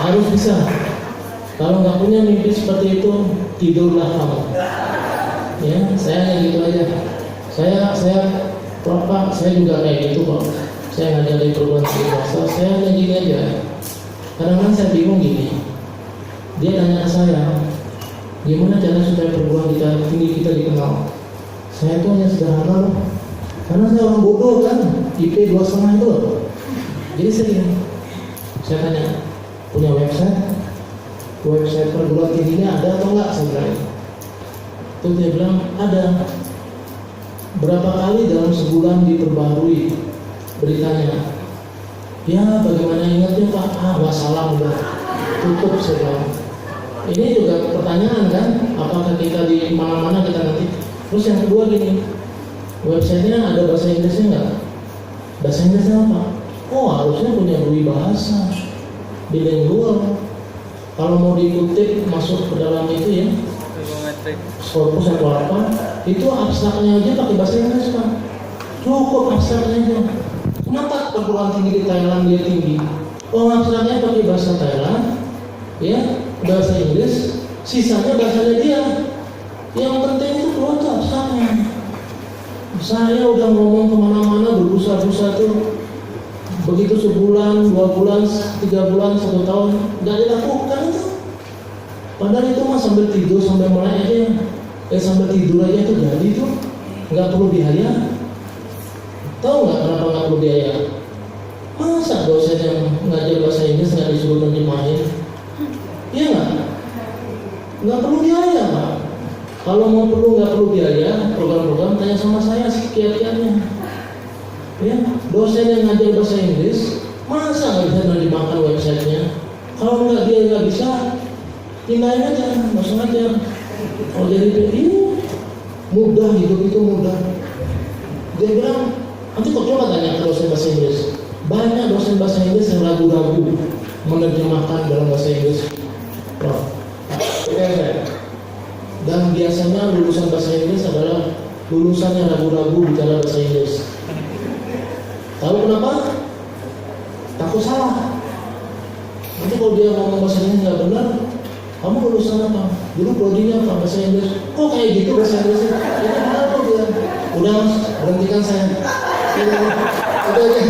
Harus bisa. Kalau nggak punya mimpi seperti itu, tidurlah kamu. Ya, saya hanya gitu aja. Saya juga kayak gitu kok. Saya ngajar di perguruan tinggi swasta, saya hanya gini aja. Kadang-kadang saya bingung gini. Dia tanya ke saya, gimana cara supaya perguruan tinggi kita dikenal? Saya tuh hanya sederhana loh. Karena saya orang bodoh kan, IP 2,5 itu loh. Jadi saya tanya, punya website perguruan tingginya ada atau enggak? Saya bilang. Terus dia bilang ada. Berapa kali dalam sebulan diperbarui beritanya? Ya bagaimana ingatnya Pak? Wassalam udah tutup saya bilang. Ini juga pertanyaan kan, apakah kita di mana-mana kita nanti. Terus yang kedua gini, websitenya ada bahasa Inggrisnya enggak? Bahasa Inggrisnya apa? Oh harusnya punya dua bahasa, bilingual. Kalau mau dikutip masuk ke dalam itu ya, Scopus atau apa, itu abstraknya aja pakai bahasa Inggris Pak. Cukup abstraknya aja. Kenapa perguruan tinggi di Thailand dia tinggi? Oh abstraknya pakai bahasa Thailand, ya bahasa Inggris, sisanya bahasanya dia. Yang penting itu keluar tuh abstraknya. Saya udah ngomong kemana-mana berbusa-busa tuh. Begitu sebulan, 2 bulan, 3 bulan, 1 tahun nggak dilakukan itu. Padahal itu mah sambil tidur, sambil melek aja, sambil tidur aja itu jadi tuh, nggak perlu biaya. Tahu nggak kenapa nggak perlu biaya? Masa dosen yang ngajar bahasa Inggris nggak disuruh terjemahin? Iya nggak perlu biaya Pak. Kalau mau nggak perlu biaya, program-program tanya sama saya sekian-sekiannya. Ya, dosen yang ngajar bahasa Inggris masa nggak bisa menerjemahkan websitenya? Kalau dia nggak bisa, pindahin aja, nggak usah ngajar. Kalau jadi ini mudah, hidup itu mudah. Dia bilang, nanti kok coba tanya ke dosen bahasa Inggris. Banyak dosen bahasa Inggris yang ragu-ragu menerjemahkan dalam bahasa Inggris. Dan biasanya lulusan bahasa Inggris adalah lulusan yang ragu-ragu bicara bahasa Inggris. Tahu kenapa? Takut salah. Nanti kalau dia ngomong bahasa Inggris nggak benar, kamu lulusan apa? Dulu prodinya apa? Bahasa Inggris. Kok kayak gitu bahasa Inggrisnya? Ini kenapa dia? Udah mas, berhentikan saya. Udah aja.